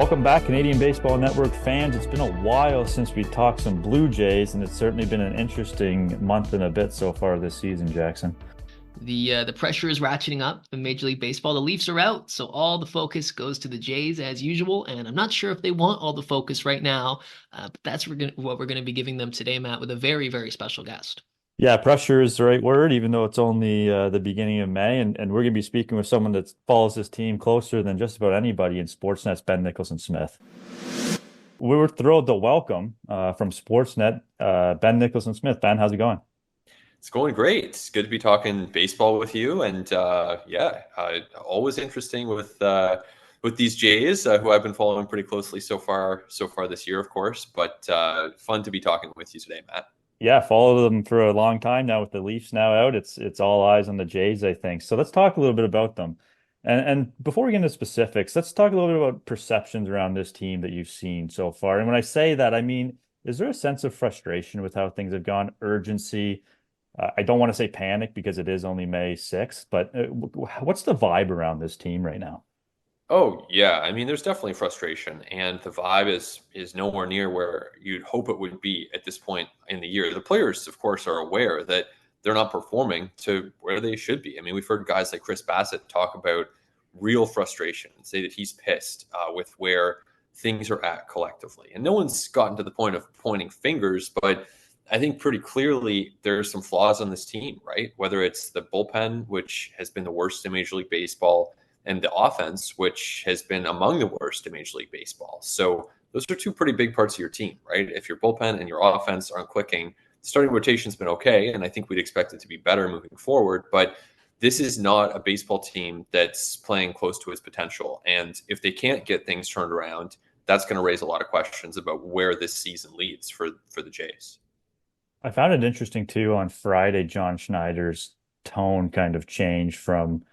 Welcome back, Canadian Baseball Network fans. It's been a while since we talked some Blue Jays, and it's certainly been an interesting month and a bit so far this season, Jackson. The pressure is ratcheting up in Major League Baseball. The Leafs are out, so all the focus goes to the Jays as usual. And I'm not sure if they want all the focus right now, but that's what we're going to be giving them today, Matt, with a very, very special guest. Yeah, pressure is the right word, even though it's only the beginning of May. And we're going to be speaking with someone that follows this team closer than just about anybody in Sportsnet's Ben Nicholson-Smith. We were thrilled to welcome from Sportsnet, Ben Nicholson-Smith. Ben, how's it going? It's going great. It's good to be talking baseball with you, and always interesting with these Jays, who I've been following pretty closely so far this year, of course. But fun to be talking with you today, Matt. Yeah, followed them for a long time now with the Leafs now out. It's all eyes on the Jays, I think. So let's talk a little bit about them. And before we get into specifics, let's talk a little bit about perceptions around this team that you've seen so far. And when I say that, I mean, is there a sense of frustration with how things have gone, urgency? I don't want to say panic because it is only May 6th, but what's the vibe around this team right now? Oh yeah, I mean, there's definitely frustration, and the vibe is nowhere near where you'd hope it would be at this point in the year. The players, of course, are aware that they're not performing to where they should be. I mean, we've heard guys like Chris Bassett talk about real frustration and say that he's pissed with where things are at collectively, and no one's gotten to the point of pointing fingers, but I think pretty clearly there's some flaws on this team, right? Whether it's the bullpen, which has been the worst in Major League Baseball, and the offense, which has been among the worst in Major League Baseball. So those are two pretty big parts of your team, right? If your bullpen and your offense aren't clicking, the starting rotation's been okay, and I think we'd expect it to be better moving forward. But this is not a baseball team that's playing close to its potential. And if they can't get things turned around, that's going to raise a lot of questions about where this season leads for the Jays. I found it interesting too on Friday, John Schneider's tone kind of changed from,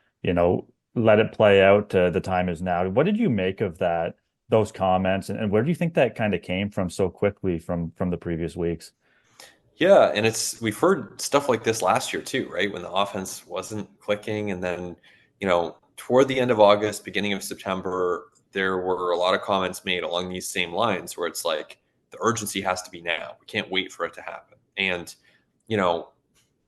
let it play out to the time is now. What did you make of those comments, and where do you think that kind of came from so quickly from the previous weeks? Yeah, and we've heard stuff like this last year too, right? When the offense wasn't clicking, and then, toward the end of August, beginning of September, there were a lot of comments made along these same lines where it's like the urgency has to be now. We can't wait for it to happen. And,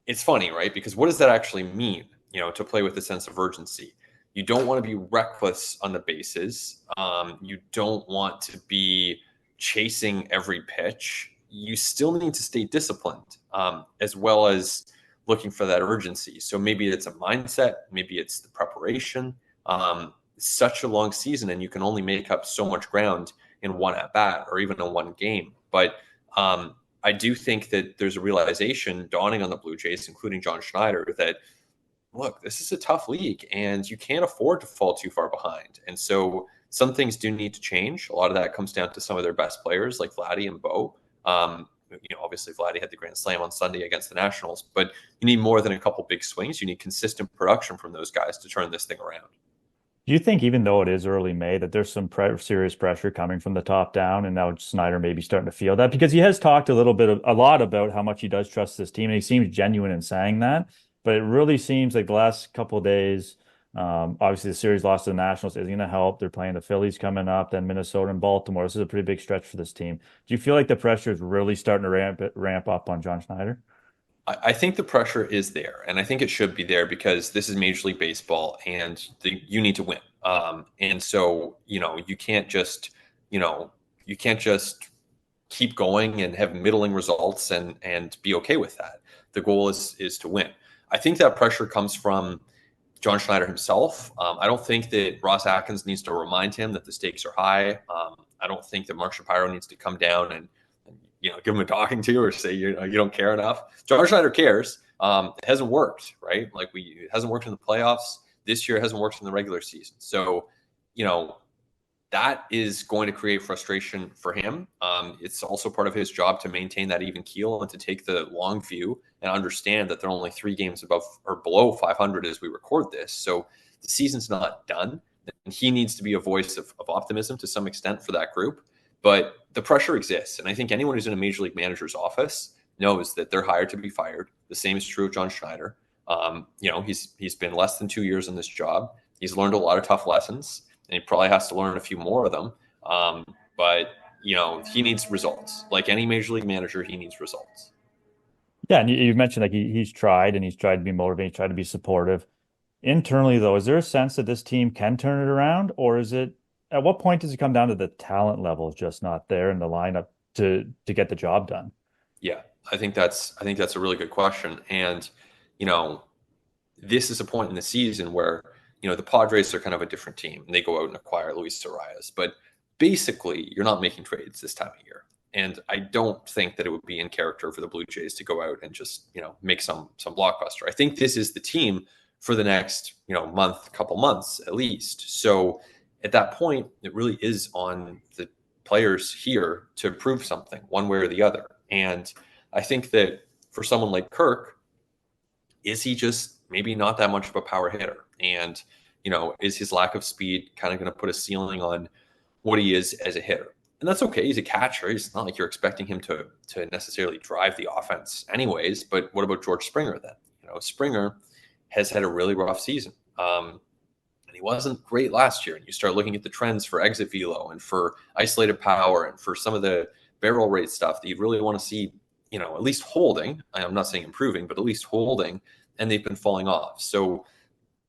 it's funny, right? Because what does that actually mean, to play with a sense of urgency? You don't want to be reckless on the bases. You don't want to be chasing every pitch. You still need to stay disciplined, as well as looking for that urgency. So maybe it's a mindset, maybe it's the preparation. Such a long season, and you can only make up so much ground in one at bat or even in one game. But I do think that there's a realization dawning on the Blue Jays, including John Schneider, that look, this is a tough league and you can't afford to fall too far behind. And so some things do need to change. A lot of that comes down to some of their best players like Vladdy and Bo. Obviously Vladdy had the grand slam on Sunday against the Nationals, but you need more than a couple big swings. You need consistent production from those guys to turn this thing around. Do you think, even though it is early May, that there's some serious pressure coming from the top down, and now Snyder may be starting to feel that? Because he has talked a lot about how much he does trust this team, and he seems genuine in saying that. But it really seems like the last couple of days, obviously the series loss to the Nationals isn't going to help. They're playing the Phillies coming up, then Minnesota and Baltimore. This is a pretty big stretch for this team. Do you feel like the pressure is really starting to ramp up on John Schneider? I think the pressure is there, and I think it should be there because this is Major League Baseball, and you need to win. And so, you can't just keep going and have middling results and be okay with that. The goal is to win. I think that pressure comes from John Schneider himself. I don't think that Ross Atkins needs to remind him that the stakes are high. I don't think that Mark Shapiro needs to come down and give him a talking to or say you don't care enough. John Schneider cares. It hasn't worked, right? It hasn't worked in the playoffs this year. It hasn't worked in the regular season. So, that is going to create frustration for him. It's also part of his job to maintain that even keel and to take the long view and understand that they're only 3 games above or below 500 as we record this. So the season's not done, and he needs to be a voice of optimism to some extent for that group. But the pressure exists, and I think anyone who's in a major league manager's office knows that they're hired to be fired. The same is true of John Schneider. He's been less than 2 years in this job. He's learned a lot of tough lessons, and he probably has to learn a few more of them. But he needs results. Like any major league manager, he needs results. Yeah, and you mentioned like he's tried and he's tried to be motivating, tried to be supportive. Internally, though, is there a sense that this team can turn it around, or is it at what point does it come down to the talent level is just not there in the lineup to get the job done? Yeah, I think that's a really good question. And you know, this is a point in the season where the Padres are kind of a different team and they go out and acquire Luis Arias, but basically you're not making trades this time of year. And I don't think that it would be in character for the Blue Jays to go out and just make some blockbuster. I think this is the team for the next couple months at least. So at that point, it really is on the players here to prove something one way or the other. And I think that for someone like Kirk, is he just maybe not that much of a power hitter? And, is his lack of speed kind of going to put a ceiling on what he is as a hitter? And that's okay. He's a catcher. It's not like you're expecting him to necessarily drive the offense anyways. But what about George Springer then? Springer has had a really rough season. And he wasn't great last year. And you start looking at the trends for exit velo and for isolated power and for some of the barrel rate stuff that you'd really want to see, at least holding. I'm not saying improving, but at least holding. And they've been falling off. So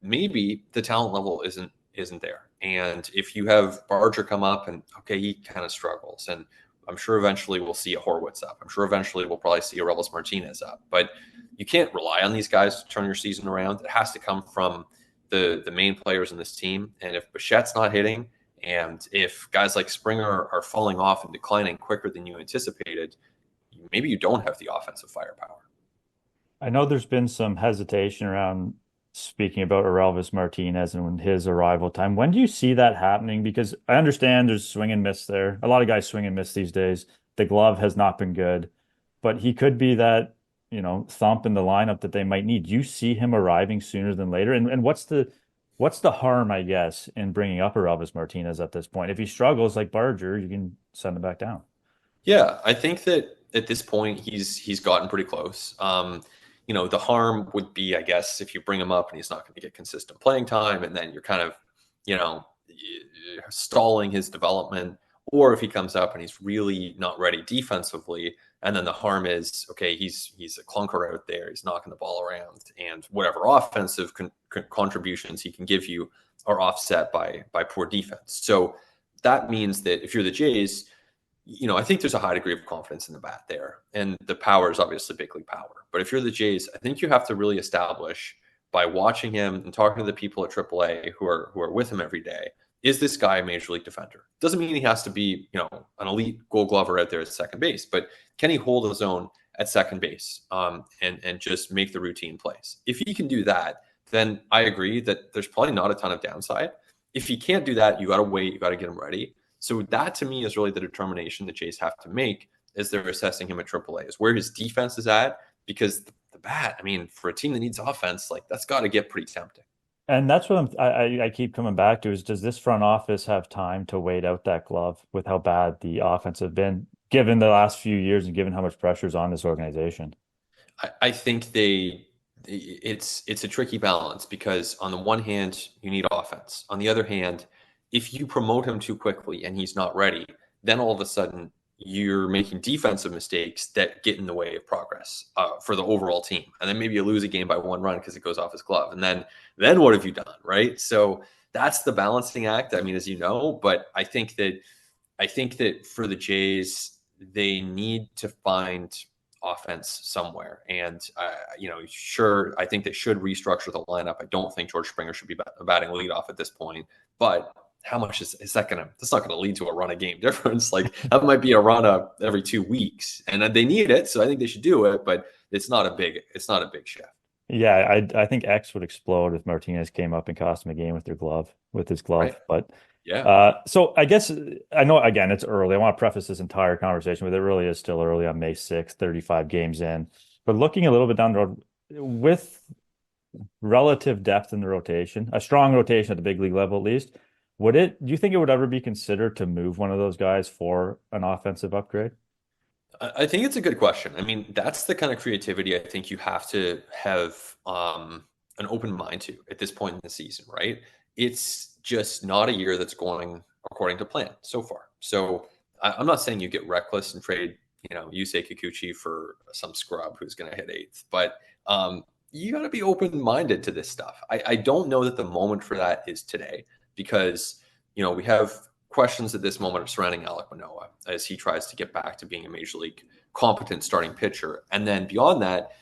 maybe the talent level isn't there. And if you have Barger come up and he kind of struggles, and I'm sure eventually we'll see a Horwitz up. I'm sure eventually we'll probably see a Rebels Martinez up. But you can't rely on these guys to turn your season around. It has to come from the main players in this team. And if Bichette's not hitting, and if guys like Springer are falling off and declining quicker than you anticipated, maybe you don't have the offensive firepower. I know there's been some hesitation around speaking about Aurelvis Martinez and his arrival time. When do you see that happening? Because I understand there's swing and miss there. A lot of guys swing and miss these days. The glove has not been good, but he could be that, thump in the lineup that they might need. Do you see him arriving sooner than later? And what's the harm, I guess, in bringing up Aurelvis Martinez at this point? If he struggles like Barger, you can send him back down. Yeah, I think that at this point he's gotten pretty close. The harm would be, I guess, if you bring him up and he's not going to get consistent playing time, and then you're kind of, stalling his development, or if he comes up and he's really not ready defensively, and then the harm is, he's a clunker out there, he's knocking the ball around, and whatever offensive contributions he can give you are offset by poor defense. So that means that if you're the Jays, I think there's a high degree of confidence in the bat there. And the power is obviously big league power. But if you're the Jays, I think you have to really establish by watching him and talking to the people at AAA who are with him every day, is this guy a major league defender? Doesn't mean he has to be, an elite Gold Glover out there at second base, but can he hold his own at second base and just make the routine plays? If he can do that, then I agree that there's probably not a ton of downside. If he can't do that, you got to wait, you got to get him ready. So that to me is really the determination the Jays have to make as they're assessing him at AAA, is where his defense is at, because the bat, for a team that needs offense, like that's got to get pretty tempting. And that's what I keep coming back to is, does this front office have time to wait out that glove with how bad the offense have been, given the last few years and given how much pressure is on this organization? I think it's a tricky balance, because on the one hand, you need offense. On the other hand, if you promote him too quickly and he's not ready, then all of a sudden you're making defensive mistakes that get in the way of progress for the overall team. And then maybe you lose a game by one run because it goes off his glove. And then what have you done, right? So that's the balancing act, as you know. But I think that for the Jays, they need to find offense somewhere. And, sure, I think they should restructure the lineup. I don't think George Springer should be batting leadoff at this point. But how much is that that's not going to lead to a run a game difference. Like that might be a run up every 2 weeks, and they need it. So I think they should do it, but it's not a big shift. Yeah. I think X would explode if Martinez came up and cost him a game with his glove. Right. But yeah. So I guess I know, again, it's early. I want to preface this entire conversation with, it really is still early on May 6th, 35 games in, but looking a little bit down the road with relative depth in the rotation, a strong rotation at the big league level, at least, do you think it would ever be considered to move one of those guys for an offensive upgrade? I think it's a good question. That's the kind of creativity I think you have to have an open mind to at this point in the season, right? It's just not a year that's going according to plan so far. So I'm not saying you get reckless and trade, Yusei Kikuchi for some scrub who's going to hit eighth, but you got to be open-minded to this stuff. I don't know that the moment for that is today because, we have questions at this moment surrounding Alek Manoah as he tries to get back to being a major league competent starting pitcher. And then beyond that,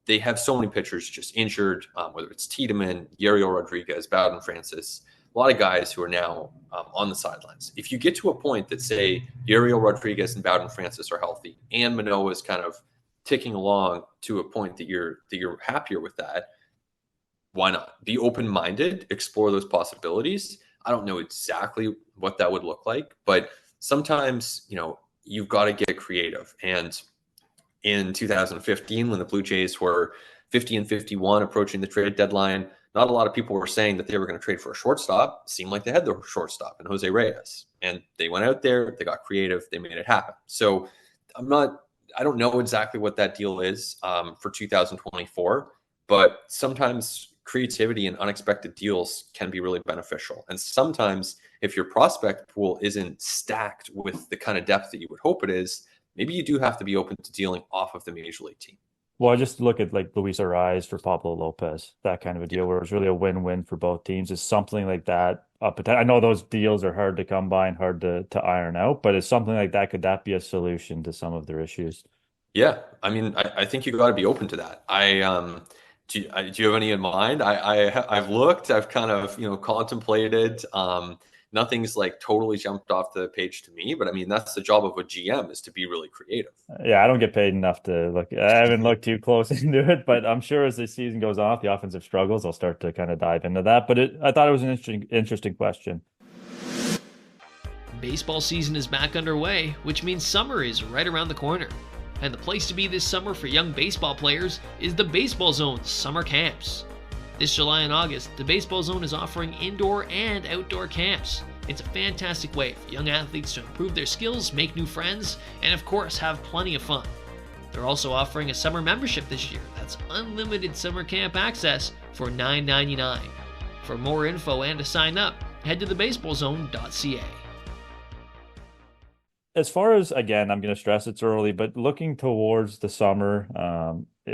they have so many pitchers just injured, whether it's Tiedemann, Yariel Rodriguez, Bowden Francis, a lot of guys who are now on the sidelines. If you get to a point that, say, Yariel Rodriguez and Bowden Francis are healthy and Manoah is kind of ticking along to a point that you're happier with that, why not? Be open-minded, explore those possibilities. I don't know exactly what that would look like, but sometimes, you've got to get creative. And in 2015, when the Blue Jays were 50-51 approaching the trade deadline, not a lot of people were saying that they were going to trade for a shortstop. It seemed like they had the shortstop in Jose Reyes. And they went out there, they got creative, they made it happen. So I don't know exactly what that deal is for 2024, but sometimes creativity and unexpected deals can be really beneficial. And sometimes if your prospect pool isn't stacked with the kind of depth that you would hope it is, maybe you do have to be open to dealing off of the major league team. Well, I just look at like Luis Ariz for Pablo Lopez, that kind of a deal where it was really a win-win for both teams. Is something like that a potential? I know those deals are hard to come by and hard to iron out, but is something like that, could that be a solution to some of their issues? Yeah, I mean, I think you got to be open to that. Do you have any in mind? I've looked, I've kind of contemplated. Nothing's like totally jumped off the page to me, but I mean that's the job of a GM, is to be really creative. Yeah, I don't get paid enough to look. I haven't looked too close into it, but I'm sure as the season goes on, if the offensive struggles, I'll start to kind of dive into that. But I thought it was an interesting question. Baseball season is back underway, which means summer is right around the corner. And the place to be this summer for young baseball players is the Baseball Zone's summer camps. This July and August, the Baseball Zone is offering indoor and outdoor camps. It's a fantastic way for young athletes to improve their skills, make new friends, and of course have plenty of fun. They're also offering a summer membership this year that's unlimited summer camp access for $9.99. For more info and to sign up, head to thebaseballzone.ca. As far as, again, I'm going to stress it's early, but looking towards the summer,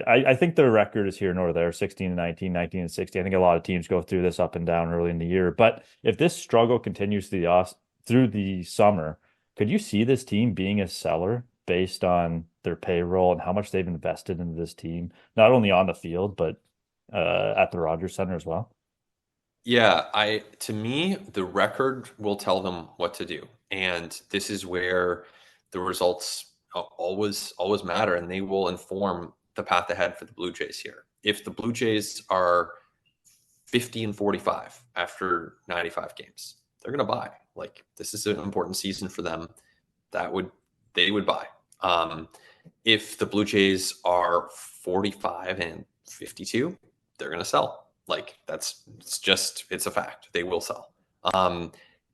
I think the record is here nor there, 16-19, 19-60. I think a lot of teams go through this up and down early in the year. But if this struggle continues through the summer, could you see this team being a seller based on their payroll and how much they've invested into this team, not only on the field, but at the Rogers Center as well? Yeah, to me, the record will tell them what to do. And this is where the results always matter, and they will inform the path ahead for the Blue Jays here. If the Blue Jays are 50-45 after 95 games, they're going to buy. Like, this is an important season for them. They would buy. If the Blue Jays are 45-52, they're going to sell. Like, it's a fact. They will sell.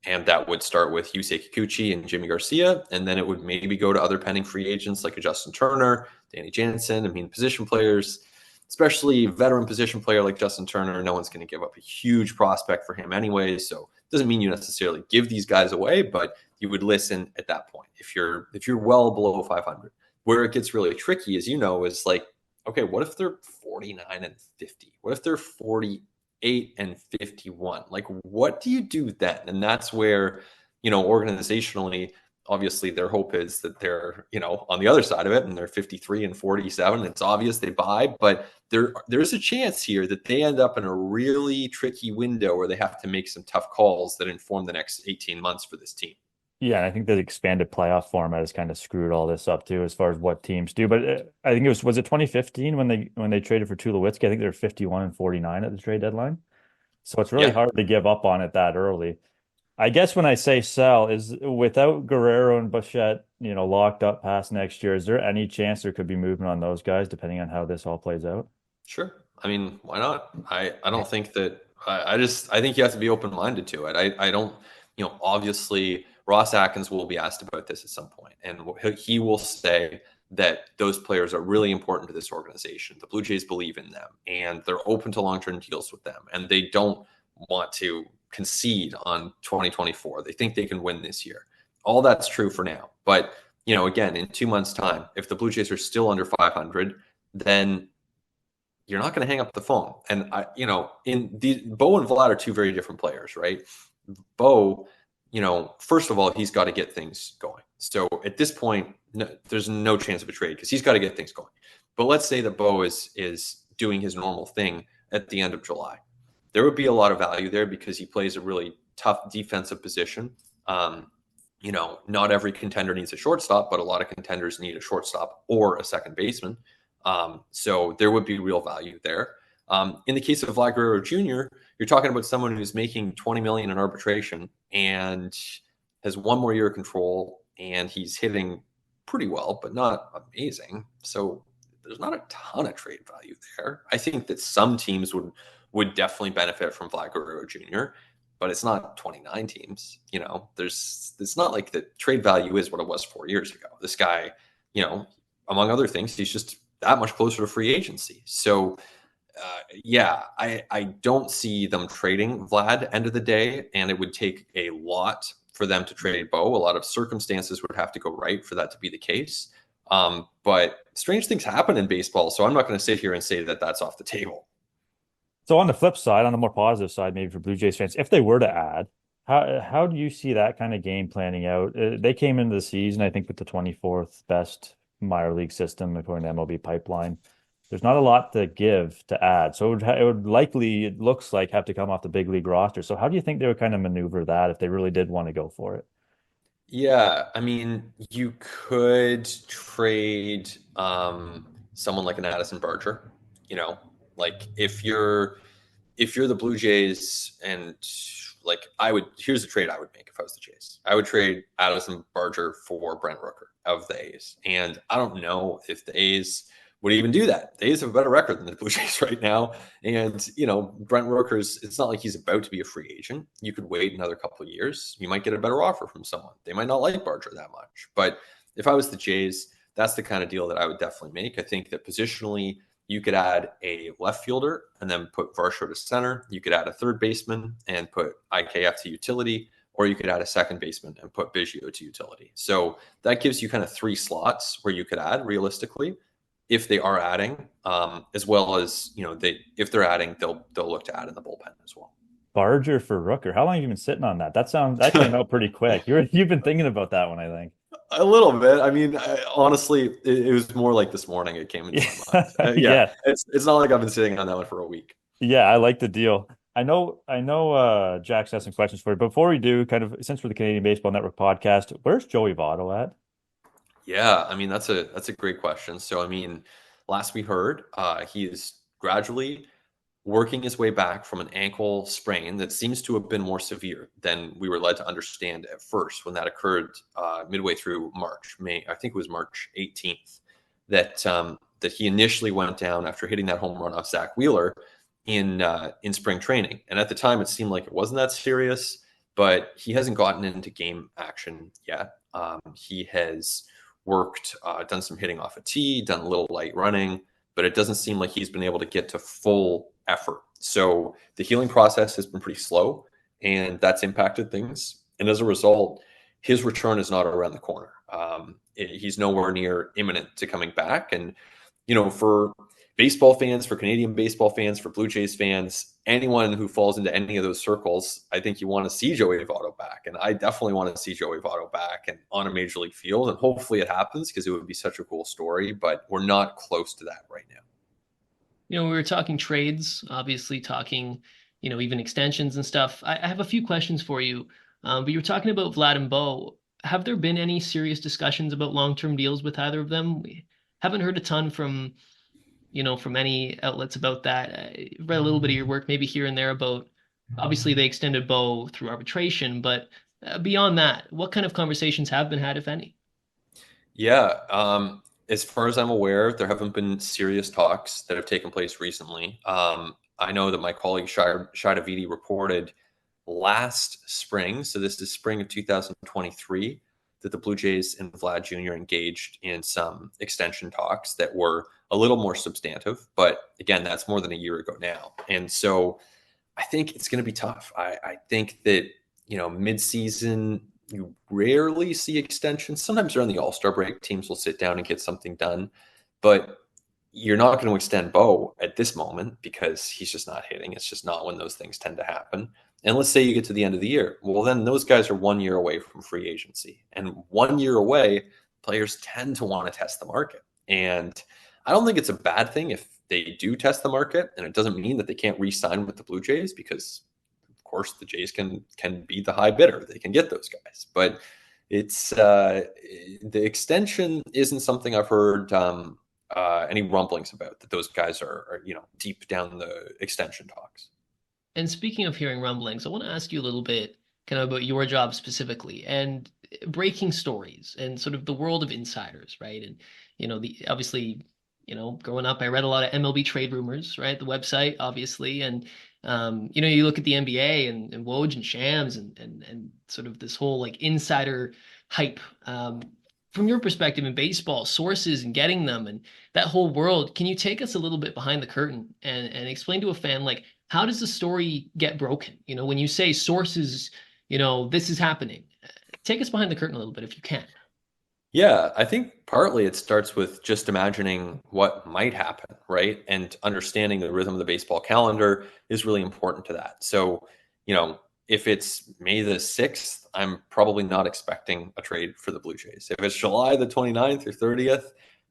And that would start with Yusei Kikuchi and Jimmy Garcia, and then it would maybe go to other pending free agents like a Justin Turner, Danny Jansen. I mean, position players, especially veteran position player like Justin Turner, no one's going to give up a huge prospect for him anyway. So it doesn't mean you necessarily give these guys away, but you would listen at that point if you're well below 500. Where it gets really tricky, as you know, is like, okay, what if they're 49-50? What if they're 48-51? Like, what do you do then? And that's where, organizationally, obviously their hope is that they're, on the other side of it and they're 53-47. It's obvious they buy, but there's a chance here that they end up in a really tricky window where they have to make some tough calls that inform the next 18 months for this team. Yeah, and I think the expanded playoff format has kind of screwed all this up too, as far as what teams do. But I think was it 2015 when they traded for Tulowitzki? I think they were 51-49 at the trade deadline. So it's really hard to give up on it that early. I guess when I say sell, is without Guerrero and Bichette, locked up past next year, is there any chance there could be movement on those guys depending on how this all plays out? Sure. I mean, why not? I don't think that I think you have to be open-minded to it. I don't, obviously Ross Atkins will be asked about this at some point, and he will say that those players are really important to this organization. The Blue Jays believe in them, and they're open to long-term deals with them, and they don't want to concede on 2024. They think they can win this year. All that's true for now. But, again, in 2 months' time, if the Blue Jays are still under 500, then you're not going to hang up the phone. And Bo and Vlad are two very different players, right? Bo, first of all, he's got to get things going. So at this point, there's no chance of a trade because he's got to get things going. But let's say that Bo is doing his normal thing at the end of July. There would be a lot of value there because he plays a really tough defensive position. Not every contender needs a shortstop, but a lot of contenders need a shortstop or a second baseman. So there would be real value there. In the case of Vlad Guerrero Jr., you're talking about someone who's making $20 million in arbitration and has one more year of control, and he's hitting pretty well, but not amazing. So there's not a ton of trade value there. I think that some teams would definitely benefit from Vlad Guerrero Jr., but it's not 29 teams. It's not like the trade value is what it was 4 years ago. This guy, among other things, he's just that much closer to free agency. So, I don't see them trading Vlad end of the day, and it would take a lot for them to trade Bo. A lot of circumstances would have to go right for that to be the case. But strange things happen in baseball, so I'm not going to sit here and say that that's off the table. So on the flip side, on the more positive side, maybe for Blue Jays fans, if they were to add, how do you see that kind of game planning out? They came into the season, I think, with the 24th best minor league system according to MLB Pipeline. There's not a lot to give to add, so it would likely, it looks like, have to come off the big league roster. So how do you think they would kind of maneuver that if they really did want to go for it? Yeah, I mean, you could trade someone like an Addison Barger. Like if you're the Blue Jays, and here's the trade I would make if I was the Jays. I would trade Addison Barger for Brent Rooker of the A's. And I don't know if the A's would even do that. The A's have a better record than the Blue Jays right now. And, Brent Rooker's, it's not like he's about to be a free agent. You could wait another couple of years. You might get a better offer from someone. They might not like Barger that much. But if I was the Jays, that's the kind of deal that I would definitely make. I think that positionally, you could add a left fielder and then put Varsho to center. You could add a third baseman and put IKF to utility, or you could add a second baseman and put Biggio to utility. So that gives you kind of three slots where you could add realistically if they are adding, as well as, if they're adding, they'll look to add in the bullpen as well. Barger for Rooker. How long have you been sitting on that? That came out pretty quick. You've been thinking about that one, I think. A little bit. I mean, honestly, it was more like this morning it came into my mind. Yeah. It's not like I've been sitting on that one for a week. Yeah, I like the deal. I know Jack's has some questions for you. Before we do, kind of, since we're the Canadian Baseball Network podcast, where's Joey Votto at? Yeah, I mean, that's a great question. So, I mean, last we heard, he is gradually working his way back from an ankle sprain that seems to have been more severe than we were led to understand at first when that occurred midway through March. I think it was March 18th, that he initially went down after hitting that home run off Zach Wheeler in spring training. And at the time, it seemed like it wasn't that serious, but he hasn't gotten into game action yet. He has worked, done some hitting off a tee, done a little light running, but it doesn't seem like he's been able to get to full effort. So the healing process has been pretty slow, and that's impacted things. And as a result, his return is not around the corner. He's nowhere near imminent to coming back. And, for baseball fans, for Canadian baseball fans, for Blue Jays fans, anyone who falls into any of those circles, I think you want to see Joey Votto back. And I definitely want to see Joey Votto back and on a major league field. And hopefully it happens because it would be such a cool story, but we're not close to that right now. We were talking trades, obviously talking, even extensions and stuff. I have a few questions for you. But you were talking about Vlad and Bo. Have there been any serious discussions about long-term deals with either of them? We haven't heard a ton from any outlets about that. I read a little bit of your work, maybe here and there, about obviously they extended Bo through arbitration, but beyond that, what kind of conversations have been had, if any? Yeah. As far as I'm aware, there haven't been serious talks that have taken place recently. I know that my colleague Shai Davidi reported last spring, so this is spring of 2023, that the Blue Jays and Vlad Jr. engaged in some extension talks that were a little more substantive. But again, that's more than a year ago now. And so I think it's going to be tough. I think that, mid-season, you rarely see extensions. Sometimes around the All-Star break, teams will sit down and get something done, but you're not going to extend Bo at this moment because he's just not hitting. It's just not when those things tend to happen. And let's say you get to the end of the year. Well, then those guys are 1 year away from free agency. And 1 year away, players tend to want to test the market. And I don't think it's a bad thing if they do test the market. And it doesn't mean that they can't re-sign with the Blue Jays because, of course, the Jays can be the high bidder. They can get those guys. But it's the extension isn't something I've heard any rumblings about that those guys are deep down the extension talks. And speaking of hearing rumblings, I want to ask you a little bit kind of about your job specifically and breaking stories and sort of the world of insiders, right? And the obviously, growing up, I read a lot of MLB trade rumors, right? The website, obviously, and you look at the NBA and Woj and Shams and sort of this whole like insider hype. From your perspective in baseball, sources and getting them and that whole world, can you take us a little bit behind the curtain and explain to a fan, like, how does the story get broken? When you say sources, this is happening. Take us behind the curtain a little bit if you can. Yeah, I think partly it starts with just imagining what might happen, right? And understanding the rhythm of the baseball calendar is really important to that. So, if it's May the 6th, I'm probably not expecting a trade for the Blue Jays. If it's July the 29th or 30th,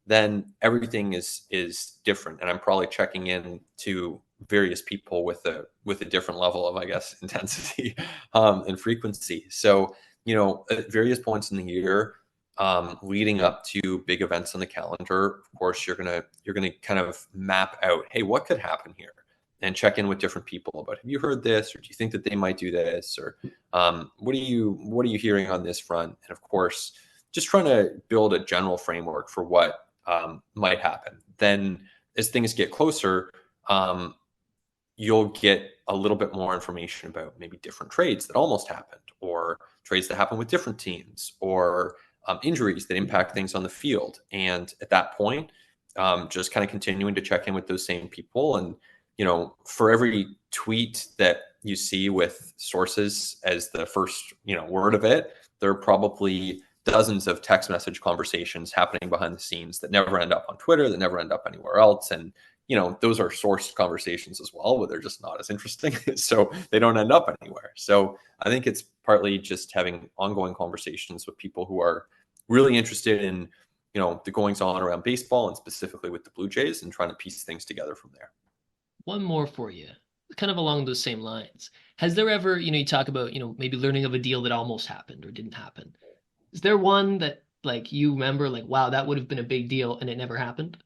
then everything is different. And I'm probably checking in to various people with a different level of, I guess, intensity and frequency. So, at various points in the year, leading up to big events on the calendar, of course, you're gonna kind of map out, hey, what could happen here, and check in with different people about, have you heard this, or do you think that they might do this, or what are you hearing on this front? And of course, just trying to build a general framework for what might happen. Then, as things get closer, you'll get a little bit more information about maybe different trades that almost happened, or trades that happen with different teams, or injuries that impact things on the field. And at that point, just kind of continuing to check in with those same people. And, for every tweet that you see with sources as the first, word of it, there are probably dozens of text message conversations happening behind the scenes that never end up on Twitter, that never end up anywhere else. And, those are sourced conversations as well, but they're just not as interesting. So they don't end up anywhere. So I think it's partly just having ongoing conversations with people who are really interested in, the goings on around baseball and specifically with the Blue Jays, and trying to piece things together from there. One more for you, kind of along those same lines. Has there ever, you talk about, maybe learning of a deal that almost happened or didn't happen. Is there one that like you remember, like, wow, that would have been a big deal and it never happened?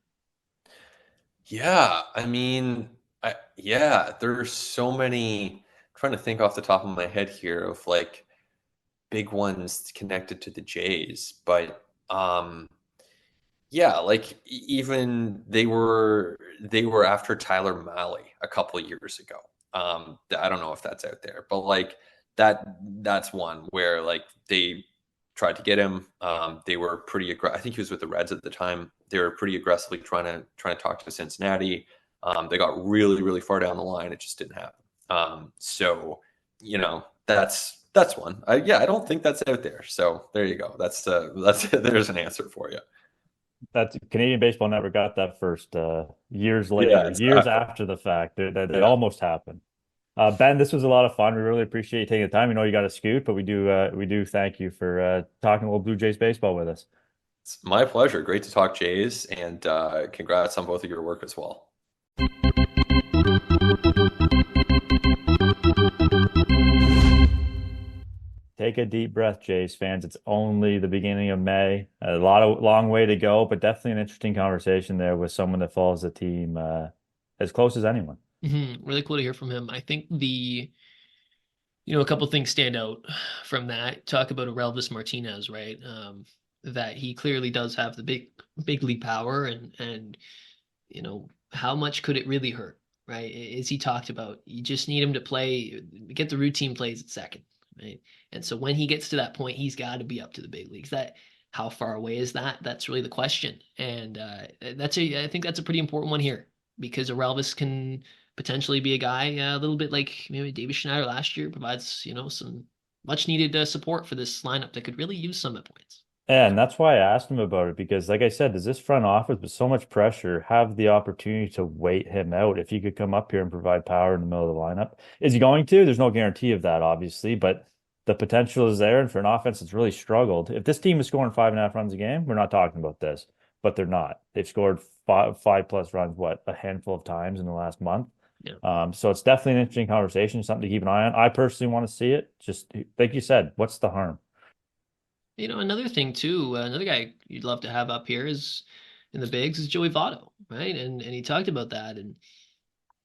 Yeah, I mean, there's so many. I'm trying to think off the top of my head here of like big ones connected to the Jays, but yeah, like even they were after Tyler Mahle a couple of years ago. I don't know if that's out there, but like that's one where like they tried to get him. They were pretty aggressive. I think he was with the Reds at the time. They were pretty aggressively trying to talk to Cincinnati. They got really, really far down the line. It just didn't happen. So, that's one. I don't think that's out there. So there you go. That's there's an answer for you. That's Canadian Baseball Network got that first years later, Yeah, exactly. years after the fact. That it Yeah. almost happened. Ben, this was a lot of fun. We really appreciate you taking the time. We know you got to scoot, but we do thank you for talking a little Blue Jays baseball with us. It's my pleasure. Great to talk Jays, and congrats on both of your work as well. Take a deep breath, Jays fans. It's only the beginning of May. A long way to go, but definitely an interesting conversation there with someone that follows the team as close as anyone. Really cool to hear from him. I think a couple things stand out from that. Talk about Aurelvis Martinez, right? That he clearly does have the big league power, and how much could it really hurt, right? As he talked about, you just need him to get the routine plays at second, right? And so when he gets to that point, he's got to be up to the big leagues. How far away is that? That's really the question. And I think that's a pretty important one here, because Aurelvis can potentially be a guy a little bit like maybe David Schneider last year, provides, some much needed support for this lineup that could really use some at points. Yeah, and that's why I asked him about it because, like I said, does this front office with so much pressure have the opportunity to wait him out if he could come up here and provide power in the middle of the lineup? Is he going to? There's no guarantee of that, obviously, but the potential is there. And for an offense that's really struggled, if this team is scoring 5.5 runs a game, we're not talking about this, but they're not. They've scored five plus runs, a handful of times in the last month. Yeah. So it's definitely an interesting conversation, something to keep an eye on. I personally want to see it. Just like you said, what's the harm? Another thing too, another guy you'd love to have up here is in the bigs is Joey Votto, right? And he talked about that, and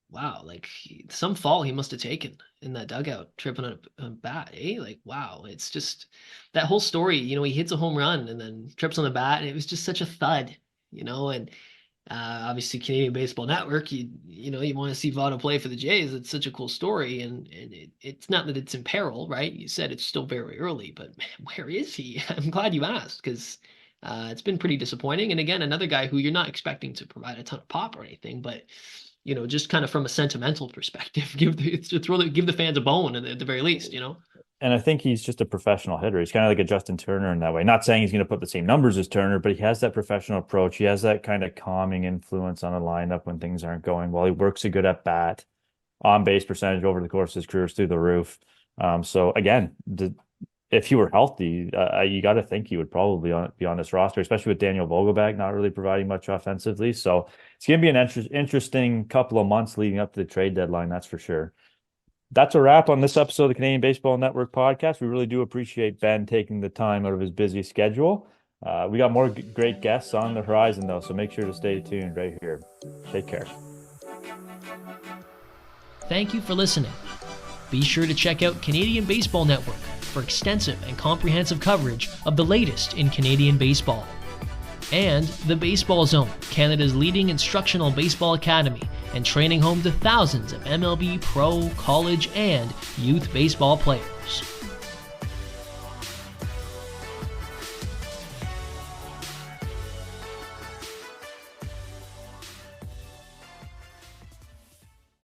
wow, like some fall he must have taken in that dugout, tripping on a bat, eh? Like wow, it's just that whole story. He hits a home run and then trips on the bat, and it was just such a thud, and obviously Canadian Baseball Network, you want to see Votto play for the Jays. It's such a cool story, and it's not that it's in peril, right? You said it's still very early, but man, where is he? I'm glad you asked because it's been pretty disappointing. And again, another guy who you're not expecting to provide a ton of pop or anything, but just kind of from a sentimental perspective, give the fans a bone at the very least, And I think he's just a professional hitter. He's kind of like a Justin Turner in that way. Not saying he's going to put the same numbers as Turner, but he has that professional approach. He has that kind of calming influence on a lineup when things aren't going well. He works a good at bat. On base percentage over the course of his career is through the roof. So again, if he were healthy, you got to think he would probably be on this roster, especially with Daniel Vogelbach not really providing much offensively. So it's going to be an interesting couple of months leading up to the trade deadline. That's for sure. That's a wrap on this episode of the Canadian Baseball Network podcast. We really do appreciate Ben taking the time out of his busy schedule. We got more great guests on the horizon, though, so make sure to stay tuned right here. Take care. Thank you for listening. Be sure to check out Canadian Baseball Network for extensive and comprehensive coverage of the latest in Canadian baseball. And The Baseball Zone, Canada's leading instructional baseball academy and training home to thousands of MLB pro, college, and youth baseball players.